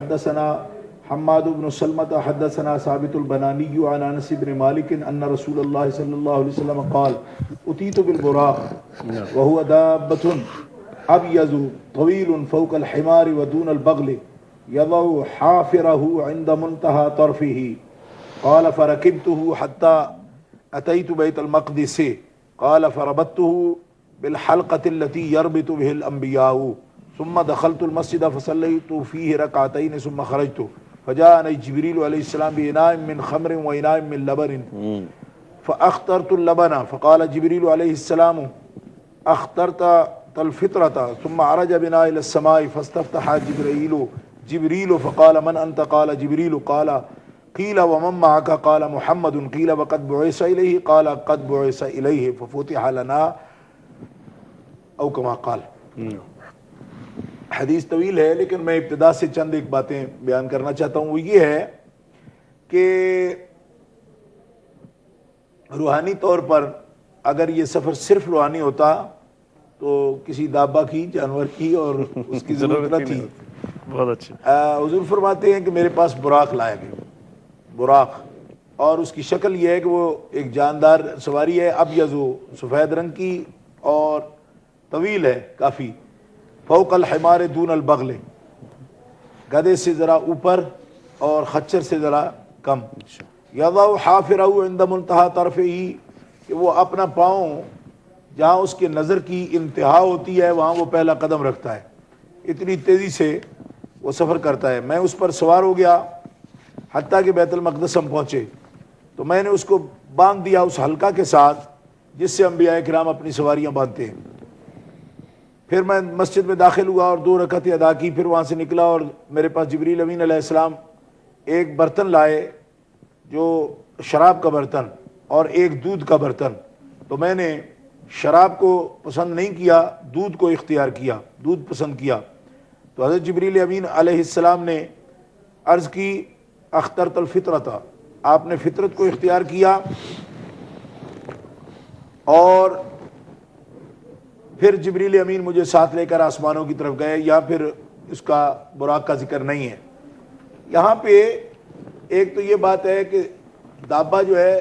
حدثنا حماد بن سلمة حدثنا ثابت البناني عن انس بن مالك ان رسول الله صلى الله عليه وسلم قال اتيت بالبراق وهو دابة ابيض طويل فوق الحمار ودون البغل يضع حافره عند منتهى طرفه قال فركبته حتى اتيت بيت المقدس قال فربطته بالحلقة التي يربط به الانبياء ثم دخلت المسجد فصليت فيه ركعتين ثم خرجت فجاءني جبريل عليه السلام بإناء من خمر وإناء من لبن فأخترت اللبن فقال جبريل عليه السلام أخترت الفطرة ثم عرج بنا إلى السماء فاستفتح جبريل فقال من أنت قال جبريل قال قيل ومن معك قال محمد قيل وقد بعث إليه قال قد بعث إليه ففتح لنا او كما قال. حدیث طویل ہے لیکن میں ابتدا سے چند ایک باتیں بیان کرنا چاہتا ہوں. وہ یہ ہے کہ روحانی طور پر اگر یہ سفر صرف روحانی ہوتا تو کسی دابہ کی، جانور کی اور اس کی ضرورت نہ تھی. بہت اچھا. حضور فرماتے ہیں کہ میرے پاس براق لایا گیا. براق، اور اس کی شکل یہ ہے کہ وہ ایک جاندار سواری ہے، ابیض سفید رنگ کی اور طویل ہے کافی. فوق الحمار دون البغل، گدھے سے ذرا اوپر اور خچر سے ذرا کم. یضع حافرہ عند منتہا طرفہ، کہ وہ اپنا پاؤں جہاں اس کے نظر کی انتہا ہوتی ہے وہاں وہ پہلا قدم رکھتا ہے. اتنی تیزی سے وہ سفر کرتا ہے. میں اس پر سوار ہو گیا حتیٰ کہ بیت المقدس ہم پہنچے تو میں نے اس کو باندھ دیا اس حلقہ کے ساتھ جس سے انبیاء کرام اپنی سواریاں باندھتے ہیں. پھر میں مسجد میں داخل ہوا اور 2 رکعتیں ادا کی. پھر وہاں سے نکلا اور میرے پاس جبریل امین علیہ السلام ایک برتن لائے جو شراب کا برتن اور ایک دودھ کا برتن. تو میں نے شراب کو پسند نہیں کیا، دودھ کو اختیار کیا، دودھ پسند کیا. تو حضرت جبریل امین علیہ السلام نے عرض کی اخترت الفطرۃ، آپ نے فطرت کو اختیار کیا. اور پھر جبریل امین مجھے ساتھ لے کر آسمانوں کی طرف گئے. یا پھر اس کا براق کا ذکر نہیں ہے یہاں پہ. ایک تو یہ بات ہے کہ دابہ جو ہے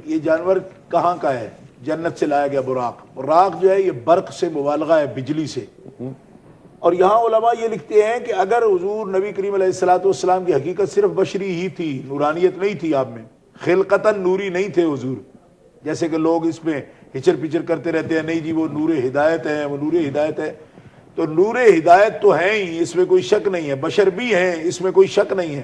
یہ جانور کہاں کا ہے؟ جنت سے لایا گیا براق. براق جو ہے یہ برق سے مبالغہ ہے، بجلی سے. اور یہاں علماء یہ لکھتے ہیں کہ اگر حضور نبی کریم علیہ الصلوۃ والسلام کی حقیقت صرف بشری ہی تھی، نورانیت نہیں تھی آپ میں، خلقتاً نوری نہیں تھے حضور، جیسے کہ لوگ اس میں ہچر پچر کرتے رہتے ہیں، نہیں جی وہ نور ہدایت ہے، وہ نور ہدایت ہے. تو نور ہدایت تو ہیں ہی، اس میں کوئی شک نہیں ہے، بشر بھی ہیں، اس میں کوئی شک نہیں ہے.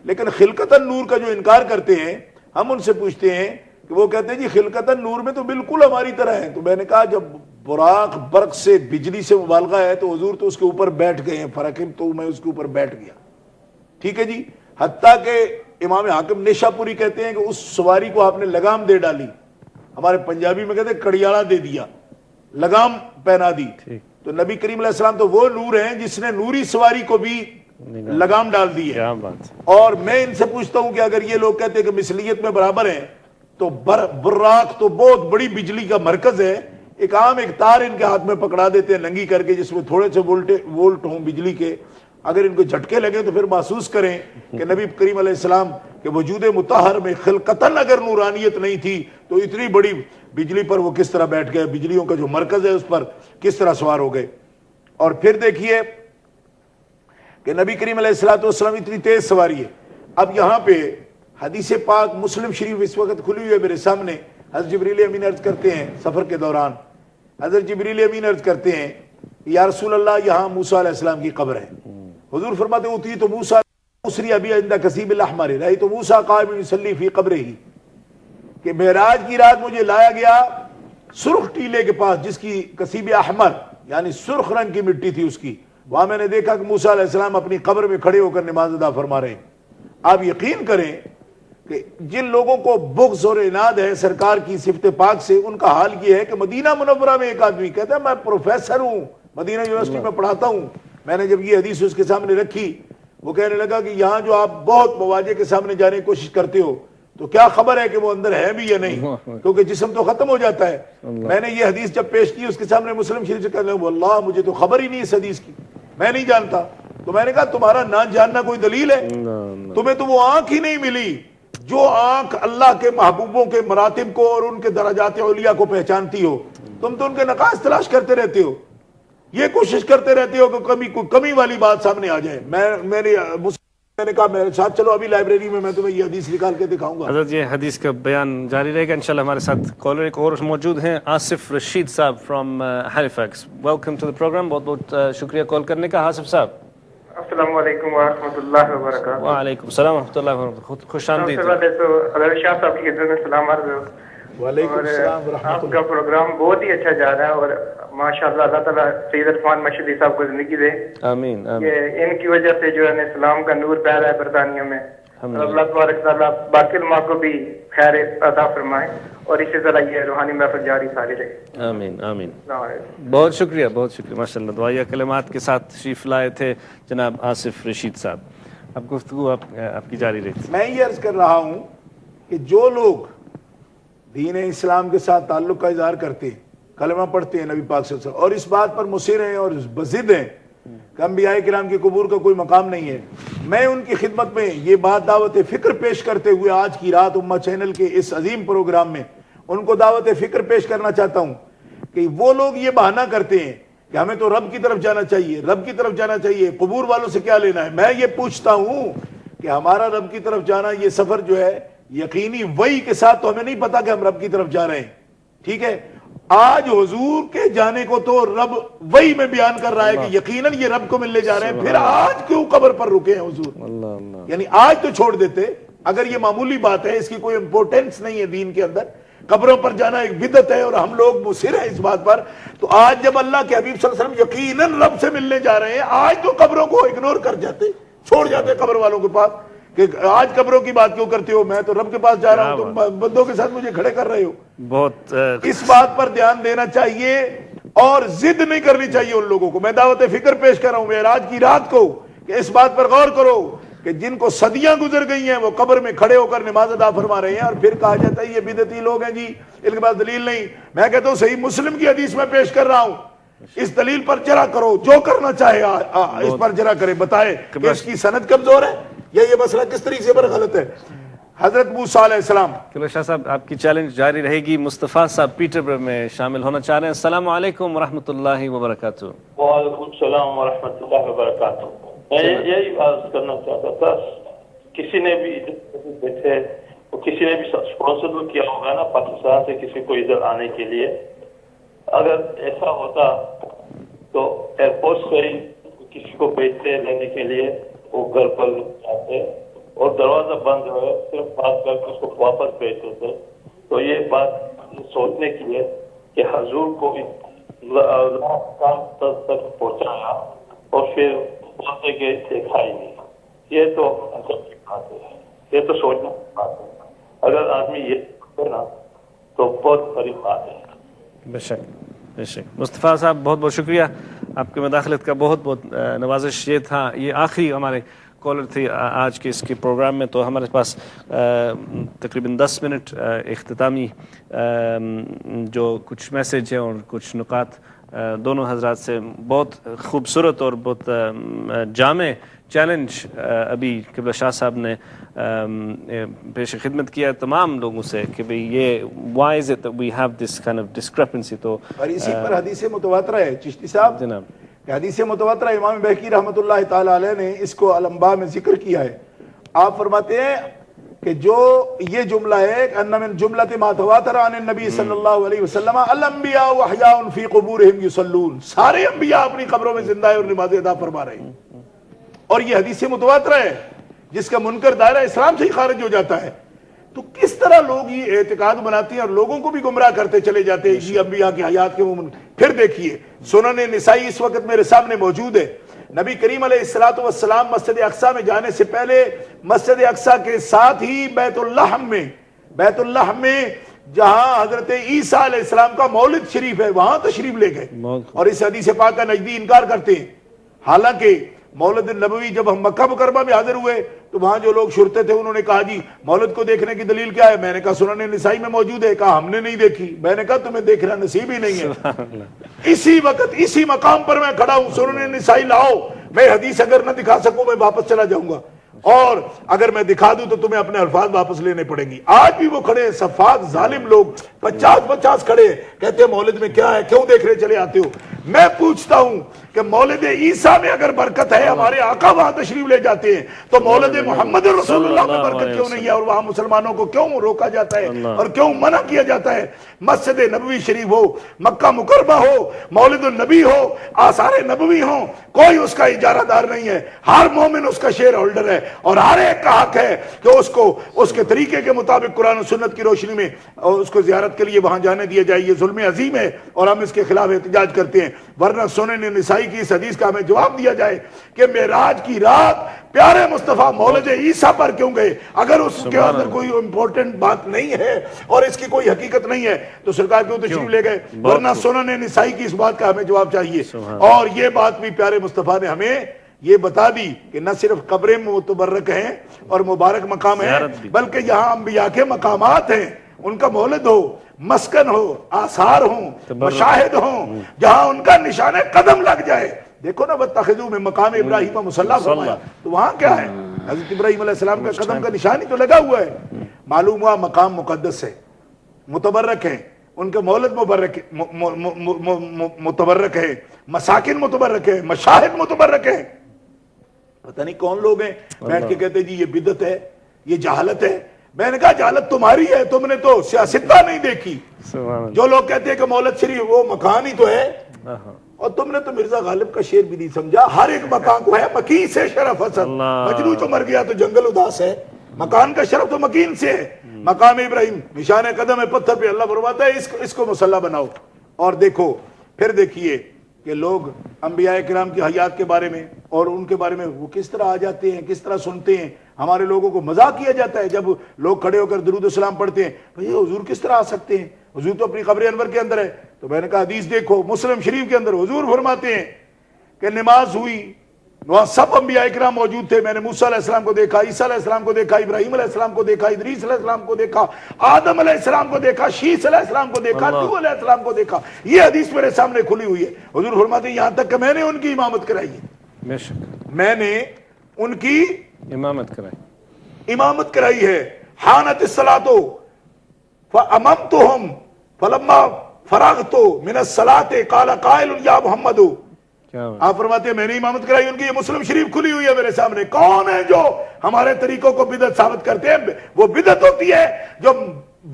لیکن خلقتاً نور کا جو انکار کرتے ہیں، ہم ان سے پوچھتے ہیں کہ وہ کہتے ہیں جی خلقتاً نور میں تو بالکل ہماری طرح ہے. تو میں نے کہا جب براق برق سے، بجلی سے مبالغہ ہے تو حضور تو اس کے اوپر بیٹھ گئے ہیں. فرقم تو میں اس کے اوپر بیٹھ گیا. ٹھیک ہے جی. حتیٰ کہ امام حاکم نیشا پوری کہتے ہیں کہ اس سواری کو آپ نے لگام دے ڈالی. ہمارے پنجابی میں کہتے ہیں کڑیاڑا دے دیا، لگام پہنا دی. تو نبی کریم علیہ السلام تو وہ نور ہیں جس نے نوری سواری کو بھی لگام ڈال دی ہے. اور میں ان سے پوچھتا ہوں کہ اگر یہ لوگ کہتے ہیں کہ مثلیت میں برابر ہیں تو براق تو بہت بڑی بجلی کا مرکز ہے. ایک عام ایک تار ان کے ہاتھ میں پکڑا دیتے ہیں ننگی کر کے جس میں تھوڑے سے وولٹ ہوں بجلی کے. اگر ان کو جھٹکے لگے تو پھر محسوس کریں کہ نبی کریم علیہ السلام کے وجود مطہر میں خلقتاً اگر نورانیت نہیں تھی تو اتنی بڑی بجلی پر وہ کس طرح بیٹھ گئے، بجلیوں کا جو مرکز ہے اس پر کس طرح سوار ہو گئے. اور پھر دیکھیے کہ نبی کریم علیہ الصلوۃ والسلام اتنی تیز سواری ہے. اب یہاں پہ حدیث پاک مسلم شریف اس وقت کھلی ہوئی ہے میرے سامنے. حضرت جبریل امین عرض کرتے ہیں سفر کے دوران، حضرت جبریل امین عرض کرتے ہیں یا رسول اللہ یہاں موسیٰ علیہ السلام کی قبر ہے. حضور فرماتے اوتی تو موسیٰ اسری ابی عند کثیب الاحمر رأیت موسیٰ قائم یصلی فی قبرہ، کہ معراج کی رات مجھے لایا گیا سرخ ٹیلے کے پاس جس کی کثیب احمر یعنی سرخ رنگ کی مٹی تھی اس کی. وہاں میں نے دیکھا کہ موسیٰ علیہ السلام اپنی قبر میں کھڑے ہو کر نماز ادا فرما رہے ہیں. آپ یقین کریں کہ جن لوگوں کو بغض اور عناد ہے سرکار کی صفت پاک سے، ان کا حال یہ ہے کہ مدینہ منورہ میں ایک آدمی کہتا ہے میں پروفیسر ہوں، مدینہ یونیورسٹی میں پڑھاتا ہوں. میں نے جب یہ حدیث اس کے سامنے رکھی وہ کہنے لگا کہ یہاں جو آپ بہت مواجہ کے سامنے جانے کی کوشش کرتے ہو تو کیا خبر ہے کہ وہ اندر ہے بھی یا نہیں، کیونکہ جسم تو ختم ہو جاتا ہے. میں نے یہ حدیث جب پیش کی اس کے سامنے مسلم شریف سے کہنے لگا واللہ مجھے تو خبر ہی نہیں اس حدیث کی، میں نہیں جانتا. تو میں نے کہا تمہارا نہ جاننا کوئی دلیل ہے؟ تمہیں تو وہ آنکھ ہی نہیں ملی جو آنکھ اللہ کے محبوبوں کے مراتب کو اور ان کے درجات علیہ کو پہچانتی ہو. تم تو ان کے نقائص تلاش کرتے رہتے ہو, یہ کوشش کرتے رہتے ہو کہ کمی والی بات سامنے آ جائے. میں نے کہا میرے ساتھ چلو ابھی لائبریری میں تمہیں یہ حدیث نکال کے دکھاؤں گا. حضرت یہ حدیث کا بیان جاری رہے گا انشاءاللہ. ہمارے ساتھ کالر ایک اور موجود ہیں, آصف رشید صاحب from Halifax. Welcome to the program. بہت بہت شکریہ کال کرنے کا. آصف صاحب السلام علیکم ورحمۃ اللہ وبرکاتہ. وعلیکم السلام ورحمۃ اللہ وبرکاتہ. خوش آمدید. حضرت شاہ صاحب کی خدمت میں سلام عرض ہے. وعلیکم السلام ورحمۃ اللہ. آپ کا پروگرام بہت ہی اچھا جا رہا ہے اور ماشاءاللہ اللہ تعالیٰ سید عرفان مشہدی صاحب کو زندگی دے. آمین آمین. یہ ان کی وجہ سے جو ہے اسلام کا نور پھیلا ہے برطانیہ میں. اللہ تبارک تعالیٰ باقی علماء کو بھی خیر عطا فرمائے اور اسی طرح یہ روحانی محفل جاری ساری رہے. آمین آمین. السلام علیکم. بہت شکریہ بہت شکریہ. ماشاءاللہ دعائیہ کلمات کے ساتھ تشریف لائے تھے جناب آصف رشید صاحب. اب گفتگو آپ کی جاری رہی. میں یہ عرض کر رہا ہوں کہ جو لوگ دین اسلام کے ساتھ تعلق کا اظہار کرتے ہیں, کلمہ پڑھتے ہیں نبی پاک صلی اللہ علیہ وسلم, اور اس بات پر مصر ہیں اور بضد ہیں کہ انبیاء کرام کے قبور کا کوئی مقام نہیں ہے, میں ان کی خدمت میں یہ بات دعوت فکر پیش کرتے ہوئے آج کی رات امہ چینل کے اس عظیم پروگرام میں ان کو دعوت فکر پیش کرنا چاہتا ہوں کہ وہ لوگ یہ بہانہ کرتے ہیں کہ ہمیں تو رب کی طرف جانا چاہیے, رب کی طرف جانا چاہیے, قبور والوں سے کیا لینا ہے. میں یہ پوچھتا ہوں کہ ہمارا رب کی طرف جانا یہ سفر جو ہے یقینی وحی کے ساتھ تو ہمیں نہیں پتا کہ ہم رب کی طرف جا رہے ہیں, ٹھیک ہے. آج حضور کے جانے کو تو رب وحی میں بیان کر رہا ہے کہ یقیناً یہ رب کو ملنے جا رہے ہیں, پھر آج کیوں قبر پر رکے ہیں حضور؟ یعنی آج تو چھوڑ دیتے اگر یہ معمولی بات ہے, اس کی کوئی امپورٹنس نہیں ہے دین کے اندر. قبروں پر جانا ایک بدعت ہے اور ہم لوگ مصر ہیں اس بات پر. تو آج جب اللہ کے حبیب صلی اللہ علیہ وسلم یقیناً رب سے ملنے جا رہے ہیں, آج تو قبروں کو اگنور کر جاتے, چھوڑ جاتے قبر والوں کے پاس کہ آج قبروں کی بات کیوں کرتے ہو, میں تو رب کے پاس جا رہا ہوں, تم بندوں کے ساتھ مجھے کھڑے کر رہے ہو. بہت اس بات پر دھیان دینا چاہیے اور ضد نہیں کرنی چاہیے ان لوگوں کو. میں دعوت فکر پیش کر رہا ہوں معراج کی رات کو کہ اس بات پر غور کرو کہ جن کو صدیاں گزر گئی ہیں وہ قبر میں کھڑے ہو کر نماز ادا فرما رہے ہیں, اور پھر کہا جاتا ہے یہ بدعتی لوگ ہیں جی, ان کے پاس دلیل نہیں. میں کہتا ہوں صحیح مسلم کی حدیث میں پیش کر رہا ہوں, اس دلیل پر جرا کرو, جو کرنا چاہے اس پر جرا کرے, بتائے کہ اس کی سند کمزور ہے یا یہ مسئلہ کس طریقے پر غلط ہے. حضرت موسیٰ علیہ السلام. قبلہ شاہ صاحب آپ کی چیلنج جاری رہے گی. مصطفیٰ صاحب پیٹر برگ میں شامل ہونا چاہ رہے ہیں. السلام علیکم ورحمۃ اللہ وبرکاتہ. وعلیکم السلام ورحمۃ اللہ وبرکاتہ. میں یہی عرض کرنا چاہتا تھا, کسی نے بھی بیٹھے کسی نے بھی اسپانسر کیا ہوگا نا پاکستان سے کسی کو ادھر آنے کے لیے, اگر ایسا ہوتا تو ایئرپورٹ سے ہی کسی کو بھیجتے لینے کے لیے, وہ گھر پر جاتے اور دروازہ بند ہے صرف بات کر کے اس کو واپس بھیجتے تھے. تو یہ بات سوچنے کی ہے کہ حضور کو تک پہنچایا اور پھر بولتے کہ دیکھا ہی نہیں. یہ تو بات ہے, یہ تو سوچنا بات ہے. اگر آدمی یہ کرے نا تو بہت بڑی بات ہے. بے شک بے شک. مصطفیٰ صاحب بہت بہت شکریہ آپ کے مداخلت کا. بہت بہت نوازش. یہ تھا, یہ آخری ہمارے کالر تھے آج کے اس کے پروگرام میں. تو ہمارے پاس تقریباً 10 منٹ اختتامی جو کچھ میسیج ہیں اور کچھ نکات دونوں حضرات سے. بہت خوبصورت اور بہت جامع چیلنج ابھی قبلہ شاہ صاحب نے پیش خدمت کیا تمام لوگوں سے کہ بھئی یہ why is it that we have this kind of discrepancy. تو اور اسی پر حدیث متواترہ ہے چشتی صاحب, جناب حدیث متواترہ امام بہقی رحمۃ اللہ تعالی علیہ نے اس کو الانباء میں ذکر کیا ہے. آپ فرماتے ہیں کہ جو یہ جملہ ہے کہ ان من جملۃ ما تواتر عن النبی صلی اللہ علیہ وسلم الانبیاء احیاء فی قبورہم یصلون, سارے انبیاء اپنی قبروں میں زندہ ہیں اور نماز ادا فرما رہے ہیں. اور یہ حدیث متواترہ ہے جس کا منکر دائرہ اسلام سے ہی خارج ہو جاتا ہے. تو کس طرح لوگ یہ اعتقاد بناتے ہیں اور لوگوں کو بھی گمراہ کرتے چلے جاتے ہیں یہ انبیاء کی حیات کے مومن. پھر دیکھیے سنن نسائی اس وقت میرے سامنے موجود ہے. نبی کریم علیہ الصلوۃ والسلام مسجد اقصی میں جانے سے پہلے مسجد اقصی کے ساتھ ہی بیت اللہ میں جہاں حضرت عیسیٰ علیہ السلام کا مولد شریف ہے وہاں تشریف لے گئے. اور اس حدیث پاک کا نجدی انکار کرتے ہیں. حالانکہ مولد النبوی جب ہم مکہ مکرمہ میں حاضر ہوئے تو وہاں جو لوگ شرتے تھے انہوں نے کہا جی مولد کو دیکھنے کی دلیل کیا ہے. میں نے کہا سنن نسائی میں موجود ہے. کہا ہم نے نہیں دیکھی. میں نے کہا تمہیں دیکھنا نصیب ہی نہیں ہے. اسی وقت اسی مقام پر میں کھڑا ہوں, سنن نسائی لاؤ. میں حدیث اگر نہ دکھا سکوں میں واپس چلا جاؤں گا، اور اگر میں دکھا دوں تو تمہیں اپنے الفاظ واپس لینے پڑیں گی۔ آج بھی وہ کھڑے ہیں سفاک ظالم لوگ، 50 کھڑے ہیں، کہتے ہیں مولد میں کیا ہے، کیوں دیکھ رہے چلے آتے ہو؟ میں پوچھتا ہوں کہ مولد عیسیٰ میں اگر برکت ہے، ہمارے آقا وہاں تشریف لے جاتے ہیں، تو مولد محمد رسول اللہ میں برکت کیوں نہیں ہے، اور وہاں مسلمانوں کو کیوں روکا جاتا ہے اور کیوں منع کیا جاتا ہے؟ مسجد نبوی شریف ہو، مکہ مکرمہ ہو، مولد النبی ہو، آثار نبوی ہوں، کوئی اس کا اجارہ دار نہیں ہے، ہر مومن اس کا شیئر ہولڈر ہے، اور ہر ایک کا حق ہے کہ اس کو اس کے طریقے کے مطابق قرآن و سنت کی روشنی میں اس کو زیارت کے لیے وہاں جانے دیا جائے۔ یہ ظلم عظیم ہے اور ہم اس کے خلاف احتجاج کرتے ہیں، ورنہ سنن نسائی کی اس حدیث کا ہمیں جواب دیا جائے کہ معراج کی رات پیارے مصطفیٰ مولد عیسیٰ پر کیوں گئے؟ اگر اس کے اندر کوئی امپورٹنٹ بات نہیں ہے اور اس کی کوئی حقیقت نہیں ہے تو سرکار کیوں تشریف لے گئے؟ ورنہ سنن نسائی کی اس بات کا ہمیں جواب چاہیے۔ اور یہ بات بھی پیارے مصطفیٰ نے ہمیں یہ بتا دی کہ نہ صرف قبریں متبرک ہیں اور مبارک مقام ہیں، بلکہ یہاں انبیاء کے مقامات ہیں، ان کا مولد ہو، مسکن ہو، آثار ہوں، مشاہد ہوں، جہاں ان کا نشان قدم لگ جائے۔ دیکھو نا وَاتَّخِذُوا مِن مقام ابراہیم مصلی فرمایا، تو وہاں کیا ہے؟ حضرت ابراہیم علیہ السلام کا قدم کا نشان ہی تو لگا ہوا ہے۔ معلوم ہوا مقام مقدس ہے، متبرک ہیں، ان کے مولد متبرک ہے، مساکن متبرک ہے، مشاہد متبرک ہے۔ پتہ نہیں کون لوگ ہیں بیٹھ کے کہتے جی یہ بدعت ہے، یہ جہالت ہے۔ میں نے کہا جہالت تمہاری ہے، تم نے تو سیاستہ نہیں دیکھی۔ جو لوگ کہتے ہیں کہ مولد شریف وہ مکان ہی تو ہے، اور تم نے تو مرزا غالب کا شعر بھی نہیں سمجھا، ہر ایک مکان کو ہے مکین سے شرف حسن، مجنو جو مر گیا تو جنگل اداس ہے، مکان کا شرف تو مکین سے ہے۔ مقام ابراہیم نشان قدم ہے پتھر پہ، اللہ فرماتا ہے اس کو مصلی بناؤ۔ اور دیکھو پھر دیکھیے کہ لوگ انبیاء کرام کی حیات کے بارے میں اور ان کے بارے میں وہ کس طرح آ جاتے ہیں، کس طرح سنتے ہیں۔ ہمارے لوگوں کو مذاق کیا جاتا ہے جب لوگ کھڑے ہو کر درود و سلام پڑھتے ہیں، بھئی حضور کس طرح آ سکتے ہیں، حضور تو اپنی قبر انور کے اندر ہے۔ تو میں نے کہا حدیث دیکھو، مسلم شریف کے اندر حضور فرماتے ہیں کہ نماز ہوئی، وہاں سب انبیاء کرام موجود تھے، میں نے موسیٰ علیہ السلام کو دیکھا، عیسیٰ علیہ السلام کو دیکھا، ابراہیم علیہ السلام کو دیکھا، ادریس علیہ السلام کو دیکھا، آدم علیہ السلام کو دیکھا، شیس علیہ السلام کو دیکھا، نوح علیہ السلام کو دیکھا۔ یہ حدیث میرے سامنے کھلی ہوئی ہے۔ حضور فرماتے ہیں یہاں تک کہ میں نے ان کی امامت کرائی ہے، بے شک میں نے ان کی امامت کرائی ہے۔ حانت الصلاۃ فاممتهم فلما فرغت من الصلاۃ قال قائل یا محمد، آپ فرماتے ہیں میں نے امامت کرائی ان کی۔ یہ مسلم شریف کھلی ہوئی ہے میرے سامنے۔ کون ہے جو ہمارے طریقوں کو بدعت ثابت کرتے ہیں؟ وہ بدعت ہوتی ہے جو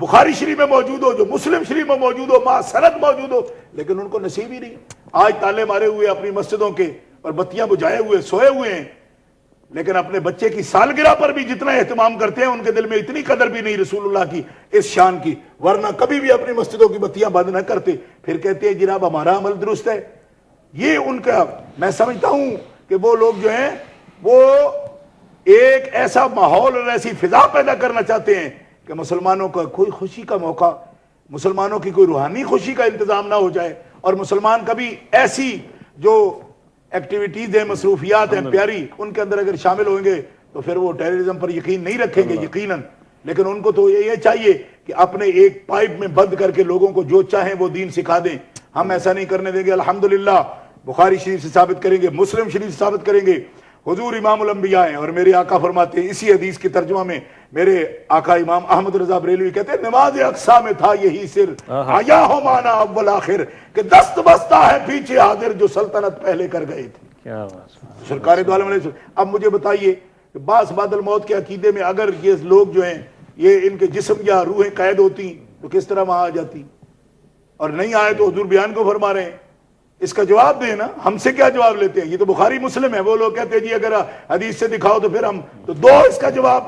بخاری شریف میں موجود ہو، جو مسلم شریف میں موجود ہو، مع سند موجود ہو، لیکن ان کو نصیب ہی نہیں۔ آج تالے مارے ہوئے اپنی مسجدوں کے اور بتیاں بجھائے ہوئے سوئے ہوئے ہیں، لیکن اپنے بچے کی سالگرہ پر بھی جتنا اہتمام کرتے ہیں ان کے دل میں اتنی قدر بھی نہیں رسول اللہ کی اس شان کی، ورنہ کبھی بھی اپنی مسجدوں کی بتیاں بند نہ کرتے۔ پھر کہتے ہیں جناب ہمارا عمل درست ہے۔ یہ ان کا، میں سمجھتا ہوں کہ وہ لوگ جو ہیں وہ ایک ایسا ماحول اور ایسی فضا پیدا کرنا چاہتے ہیں کہ مسلمانوں کا کوئی خوشی کا موقع، مسلمانوں کی کوئی روحانی خوشی کا انتظام نہ ہو جائے، اور مسلمان کبھی ایسی جو ایکٹیویٹیز ہیں، مصروفیات ہیں پیاری، ان کے اندر اگر شامل ہوئیں گے تو پھر وہ ٹیررزم پر یقین نہیں رکھیں گے یقیناً۔ لیکن ان کو تو یہ چاہیے کہ اپنے ایک پائپ میں بند کر کے لوگوں کو جو چاہیں وہ دین سکھا دیں۔ ہم ایسا نہیں کرنے دیں گے۔ الحمدللہ بخاری شریف سے ثابت کریں گے، مسلم شریف سے ثابت کریں گے، حضور امام الانبیاء ہیں، اور میرے آقا فرماتے ہیں اسی حدیث کے ترجمہ میں، میرے آقا امام احمد رضا بریلوی کہتے ہیں نماز اقصا میں تھا یہی سر، آیا ہو مانا اول آخر، کہ دست بستہ ہے پیچھے حاضر جو سلطنت پہلے کر گئے تھے۔ سرکار دو عالم علیہ السلام۔ اب مجھے بتائیے کہ بعض بعد الموت کے عقیدے میں اگر یہ لوگ جو ہیں یہ ان کے جسم یا روحیں قید ہوتی تو کس طرح وہاں آ جاتی، اور نہیں آئے تو حضور بیان کو فرما رہے ہیں۔ اس کا جواب دیں نا، ہم سے کیا جواب لیتے ہیں؟ یہ تو بخاری مسلم ہے، وہ لوگ کہتے ہیں جی اگر حدیث سے دکھاؤ تو پھر ہم تو دو اس کا جواب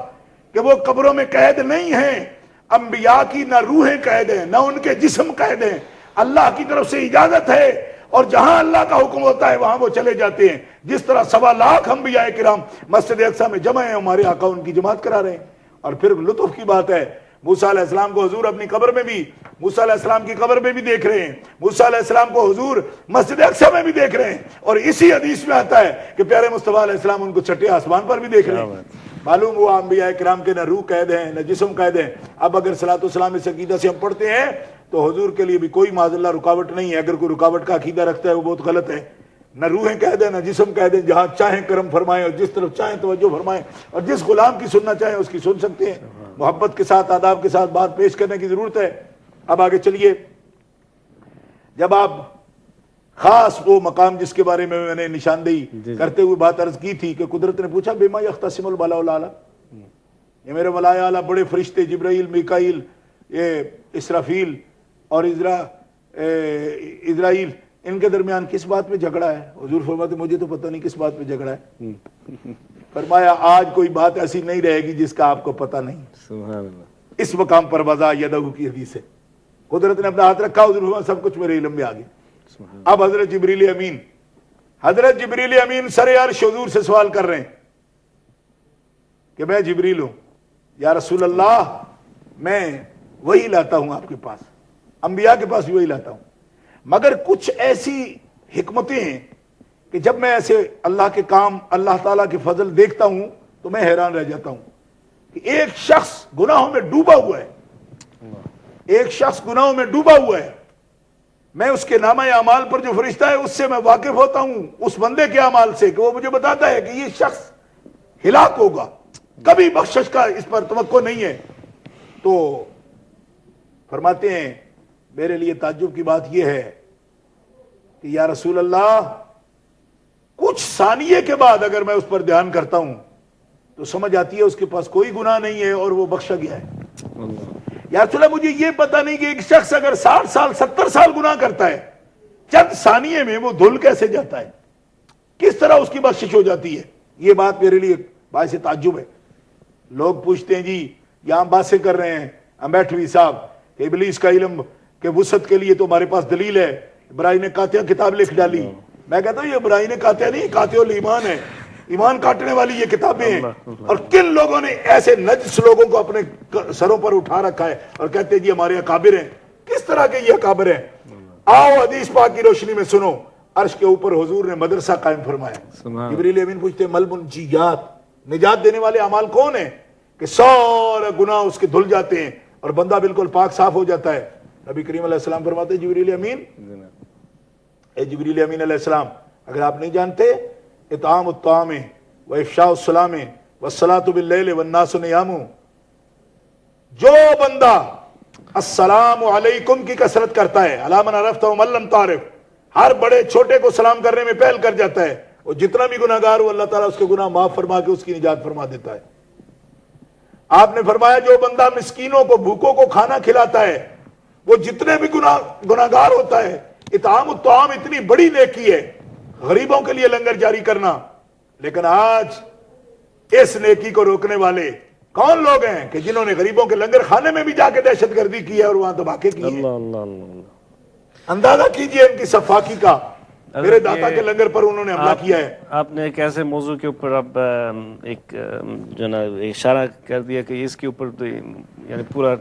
کہ وہ قبروں میں قید نہیں ہیں، انبیاء کی نہ روحیں قید ہیں نہ ان کے جسم قید ہیں، اللہ کی طرف سے اجازت ہے، اور جہاں اللہ کا حکم ہوتا ہے وہاں وہ چلے جاتے ہیں۔ جس طرح 1.25 لاکھ انبیاء کرام مسجد اقصی میں جمع ہیں، ہمارے آقا ان کی جماعت کرا رہے ہیں۔ اور پھر لطف کی بات ہے، موسیٰ علیہ السلام کو حضور اپنی قبر میں بھی، موسیٰ علیہ السلام کی قبر میں بھی دیکھ رہے ہیں، موسیٰ علیہ السلام کو حضور مسجد اقصی میں بھی دیکھ رہے ہیں، اور اسی حدیث میں آتا ہے کہ پیارے مصطفیٰ علیہ السلام ان کو چھٹے آسمان پر بھی دیکھ رہے ہیں۔ معلوم ہوا انبیاء کرام کے نہ روح قید ہیں نہ جسم قید ہیں۔ اب اگر صلاۃ والسلام اس عقیدہ سے ہم پڑھتے ہیں تو حضور کے لیے بھی کوئی معاذ اللہ رکاوٹ نہیں ہے۔ اگر کوئی رکاوٹ کا عقیدہ رکھتا ہے وہ بہت غلط ہے۔ نہ روحیں قید ہیں نہ جسم قید ہیں، جہاں چاہیں کرم فرمائیں اور جس طرف چاہیں توجہ فرمائیں، اور جس غلام کی سننا چاہیں اس کی سن سکتے ہیں۔ محبت کے ساتھ آداب کے ساتھ بات پیش کرنے کی ضرورت ہے۔ اب آگے چلیے، جب آپ خاص وہ مقام جس کے بارے میں نے نشاندہی کرتے ہوئے بات عرض کی تھی کہ قدرت نے پوچھا بما یختصم الملأ الاعلیٰ، یہ میرے ملائے اعلیٰ بڑے فرشتے جبرائیل، میکائیل، یہ اسرافیل اور اسرائیل، ان کے درمیان کس بات پہ جھگڑا ہے؟ حضور فرماتے مجھے تو پتہ نہیں کس بات پہ جھگڑا ہے۔ فرمایا آج کوئی بات ایسی نہیں رہے گی جس کا آپ کو پتہ نہیں۔ سبحان اللہ۔ اس مقام پر وضع یدہ کی حدیث ہے، قدرت نے اپنا ہاتھ رکھا، حضور فرمایا سب کچھ میرے علم میں آ گیا۔ اب حضرت جبریل امین سر عرش حضور سے سوال کر رہے ہیں کہ میں جبریل ہوں، یا رسول اللہ میں وہی لاتا ہوں آپ کے پاس، انبیاء کے پاس بھی وہی لاتا ہوں، مگر کچھ ایسی حکمتیں ہیں کہ جب میں ایسے اللہ کے کام، اللہ تعالیٰ کے فضل دیکھتا ہوں تو میں حیران رہ جاتا ہوں کہ ایک شخص گناہوں میں ڈوبا ہوا ہے، ایک شخص گناہوں میں ڈوبا ہوا ہے، میں اس کے نامہ اعمال پر جو فرشتہ ہے اس سے میں واقف ہوتا ہوں، اس بندے کے اعمال سے، کہ وہ مجھے بتاتا ہے کہ یہ شخص ہلاک ہوگا، کبھی بخشش کا اس پر توقع نہیں ہے۔ تو فرماتے ہیں میرے لیے تعجب کی بات یہ ہے کہ یا رسول اللہ کچھ ثانیے کے بعد اگر میں اس پر دھیان کرتا ہوں تو سمجھ آتی ہے اس کے پاس کوئی گناہ نہیں ہے اور وہ بخشا گیا ہے۔ یا رسول اللہ مجھے یہ پتہ نہیں کہ ایک شخص اگر 60 سال 70 سال گناہ کرتا ہے، چند ثانیے میں وہ دھل کیسے جاتا ہے، کس طرح اس کی بخشش ہو جاتی ہے؟ یہ بات میرے لیے باعث تعجب ہے۔ لوگ پوچھتے ہیں جی یہاں باتیں کر رہے ہیں امبیٹوی صاحب کہ ابلیس کا علم کہ وسعت کے لیے تو ہمارے پاس دلیل ہے، ابراہیم قاطع کتاب لکھ ڈالی۔ میں کہتا ہوں یہ ابراہیم قاطع نہیں، قاطع الایمان ہے، ایمان کاٹنے والی یہ کتابیں ہیں۔ اور کن لوگوں نے ایسے نجس لوگوں کو اپنے سروں پر اٹھا رکھا ہے اور کہتے ہیں جی ہمارے اکابر ہیں۔ کس طرح کے یہ اکابر ہیں؟ آؤ حدیث پاک کی روشنی میں سنو، عرش کے اوپر حضور نے مدرسہ قائم فرمایا۔ جبریل امین پوچھتے ہیں مل منجیات، نجات دینے والے اعمال کون ہیں کہ سارے گناہ اس کے دھل جاتے ہیں اور بندہ بالکل پاک صاف ہو جاتا ہے؟ نبی کریم علیہ السلام فرماتے ہیں جبریل امین، اے جبریل امین علیہ السلام اگر آپ نہیں جانتے، اطعام الطعام و افشاء السلام والصلاۃ باللیل والناس نیام، جو بندہ السلام علیکم کی کثرت کرتا ہے، علی من عرفت ومن لم تعرف، ہر بڑے چھوٹے کو سلام کرنے میں پہل کر جاتا ہے، وہ جتنا بھی گناہگار ہو اللہ تعالیٰ اس کے گناہ معاف فرما کے اس کی نجات فرما دیتا ہے۔ آپ نے فرمایا جو بندہ مسکینوں کو، بھوکوں کو کھانا کھلاتا ہے، وہ جتنے بھی گناہگار ہوتا ہے۔ اطعام الطعام اتنی بڑی نیکی ہے، غریبوں کے لیے لنگر جاری کرنا، لیکن آج اس نیکی کو روکنے والے کون لوگ ہیں کہ جنہوں نے غریبوں کے لنگر خانے میں بھی جا کے دہشت گردی کی ہے اور وہاں دھماکے کیے ہیں۔ اندازہ کیجئے ان کی صفاقی کا، میرے داتا کے لنگر پر انہوں نے حملہ کیا ہے۔ آپ نے ایک ایسے موضوع کے اوپر اب ایک جو نا اشارہ کر دیا کہ اس کے اوپر تو یعنی پورا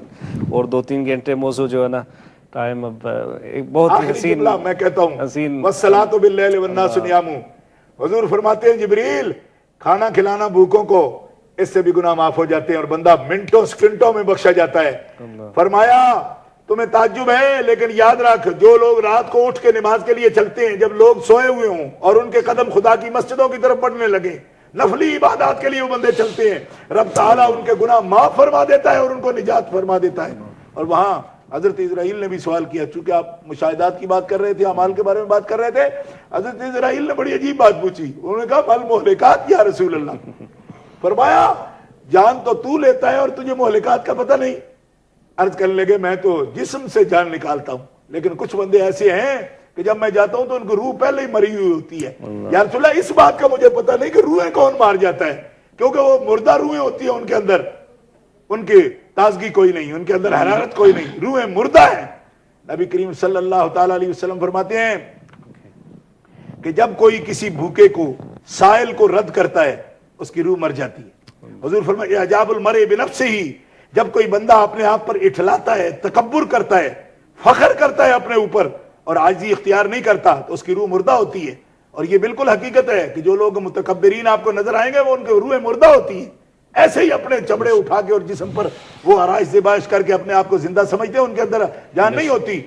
اور 2-3 گھنٹے موضوع جو ہے نا ٹائم، اب ایک بہت ہی حسین، میں کہتا ہوں حسین والصلاۃ باللیل والناس نیام، حضور فرماتے ہیں جبریل کھانا کھلانا بھوکوں کو، اس سے بھی گناہ معاف ہو جاتے ہیں اور بندہ منٹوں سیکنڈوں میں بخشا جاتا ہے۔ فرمایا تمہیں تعجب ہے لیکن یاد رکھ جو لوگ رات کو اٹھ کے نماز کے لیے چلتے ہیں، جب لوگ سوئے ہوئے ہوں اور ان کے قدم خدا کی مسجدوں کی طرف بڑھنے لگے، نفلی عبادات کے لیے وہ بندے چلتے ہیں، رب تعالیٰ ان کے گناہ معاف فرما دیتا ہے اور ان کو نجات فرما دیتا ہے۔ اور وہاں حضرت اسرائیل نے بھی سوال کیا، چونکہ آپ مشاہدات کی بات کر رہے تھے، اعمال کے بارے میں بات کر رہے تھے، حضرت اسرائیل نے بڑی عجیب بات پوچھی، انہوں نے کہا مل مہلکات یا رسول اللہ، فرمایا جان تو لیتا ہے اور تجھے مہلکات کا پتہ نہیں۔ عرض کرنے لگے میں تو جسم سے جان نکالتا ہوں، لیکن کچھ بندے ایسے ہیں کہ جب میں جاتا ہوں تو ان کو روح پہلے ہی مری ہوئی ہوتی ہے۔ یا رسول اللہ اس بات کا مجھے پتہ نہیں کہ روحیں کون مار جاتا ہے، کیونکہ وہ مردہ روحیں ہوتی ہیں، ان کے اندر ان کی تازگی کوئی نہیں، ان کے اندر حرارت کوئی نہیں، روحیں مردہ ہیں۔ نبی کریم صلی اللہ تعالیٰ علیہ وسلم فرماتے ہیں کہ جب کوئی کسی بھوکے کو، سائل کو رد کرتا ہے اس کی روح مر جاتی ہے۔ حضور فرمایا اعجاب المرء بنفسہ، جب کوئی بندہ اپنے آپ پر اٹھلاتا ہے، تکبر کرتا ہے، فخر کرتا ہے اپنے اوپر اور عاجزی اختیار نہیں کرتا تو اس کی روح مردہ ہوتی ہے۔ اور یہ بالکل حقیقت ہے کہ جو لوگ متکبرین آپ کو نظر آئیں گے وہ ان کی روحیں مردہ ہوتی ہیں، ایسے ہی اپنے چمڑے اٹھا کے اور جسم پر وہ آرائش زیبائش کر کے اپنے آپ کو زندہ سمجھتے ہیں، ان کے اندر جان نہیں ہوتی۔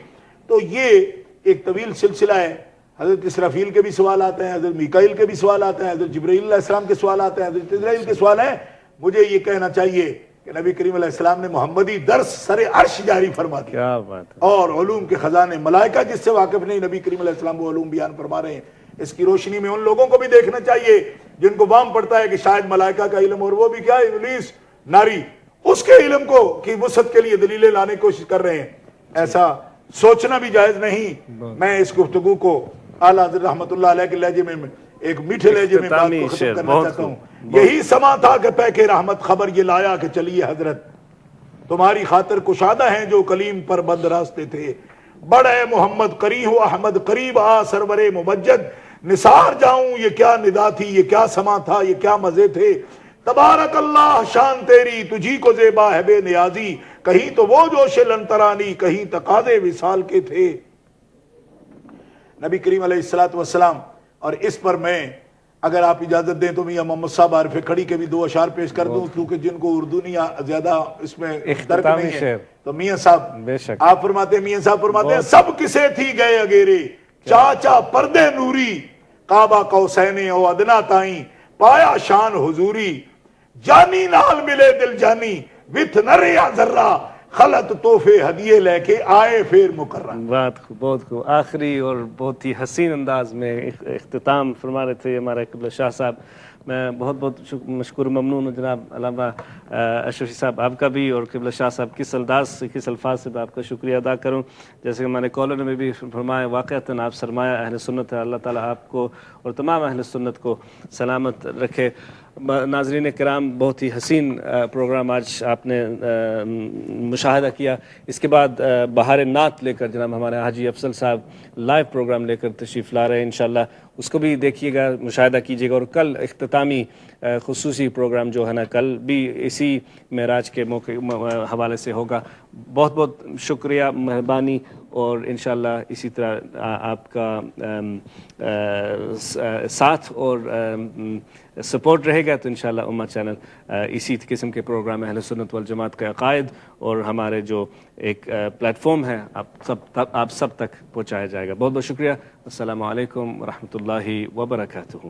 تو یہ ایک طویل سلسلہ ہے، حضرت اسرافیل کے بھی سوال آتے ہیں، حضرت میکائیل کے بھی سوال آتے ہیں، حضرت جبرائیل علیہ السلام کے سوال آتے ہیں، حضرت اسرائیل کے سوال ہیں. مجھے یہ کہنا چاہیے کہ نبی کریم علیہ السلام نے محمدی درس سر عرش جاری فرما دیا. کیا بات ہے. اور علوم کے خزانے ملائکہ جس سے واقف نہیں، نبی کریم علیہ السلام وہ علوم بیان فرما رہے ہیں. اس کی روشنی میں ان لوگوں کو بھی دیکھنا چاہیے جن کو وہم پڑتا ہے کہ شاید ملائکہ کا علم، اور وہ بھی کیا ابلیس ناری اس کے علم کو کی وسعت کے لیے دلیلیں لانے کی کوشش کر رہے ہیں. ایسا سوچنا بھی جائز نہیں. میں اس گفتگو کو اعلیٰ حضرت رحمت اللہ علیہ کے لہجے میں ایک میٹھے لہجے میں بات کو ختم کرنا چاہتا ہوں. یہی سما تھا کہ پیک رحمت خبر یہ لایا کہ چلیے حضرت تمہاری خاطر کشادہ ہیں جو کلیم پر بند راستے تھے. بڑے محمد قریب و احمد قریب آ سرور ممجد نثار جاؤں. یہ کیا ندا تھی، یہ کیا سما تھا، یہ کیا مزے تھے. تبارک اللہ شان تیری تجھی کو زیبا ہے بے نیازی. کہیں تو وہ جوش لنترانی، کہیں تقاضے وصال کے تھے. نبی کریم علیہ السلام. اور اس پر میں اگر آپ اجازت دیں تو میاں محمد صاحب عارف کھڑی کے بھی 2 اشعار پیش کر دوں، کیونکہ جن کو اردو نہیں زیادہ اس میں درک نہیں ہے. تو میاں صاحب آپ فرماتے ہیں، میاں صاحب فرماتے ہیں سب کسے تھی گئے اگیرے چاچا پردے نوری. کعبہ قوسین او ادنا تائیں پایا شان حضوری. جانی نال ملے دل جانی وتھ نریا ذرہ خلط تحفے ہدیے لے کے آئے پھر مکرم. بات بہت خوب. آخری اور بہت ہی حسین انداز میں اختتام فرما رہے تھے ہمارے قبلہ شاہ صاحب. میں بہت بہت مشکور ممنون ہوں جناب علامہ اشرفی صاحب آپ کا بھی، اور قبلہ شاہ صاحب کس انداز سے کس الفاظ سے آپ کا شکریہ ادا کروں. جیسے کہ ہمارے کالر نے بھی فرمایا واقعتاً آپ سرمایہ اہل سنت ہے. اللہ تعالیٰ آپ کو اور تمام اہل سنت کو سلامت رکھے. ناظرین کرام بہت ہی حسین پروگرام آج آپ نے مشاہدہ کیا. اس کے بعد بہار نعت لے کر جناب ہمارے حاجی افضل صاحب لائیو پروگرام لے کر تشریف لا رہے ہیں. انشاءاللہ اس کو بھی دیکھیے گا، مشاہدہ کیجیے گا. اور کل اختتامی خصوصی پروگرام جو ہے نا کل بھی اسی معراج کے موقع حوالے سے ہوگا. بہت بہت شکریہ، مہربانی. اور انشاءاللہ اسی طرح آپ کا ساتھ اور سپورٹ رہے گا تو انشاءاللہ امہ چینل اسی قسم کے پروگرام اہل سنت والجماعت کا عقائد اور ہمارے جو ایک پلیٹ فارم ہے آپ سب تک پہنچایا جائے گا. بہت بہت شکریہ. السلام علیکم ورحمۃ اللہ وبرکاتہ.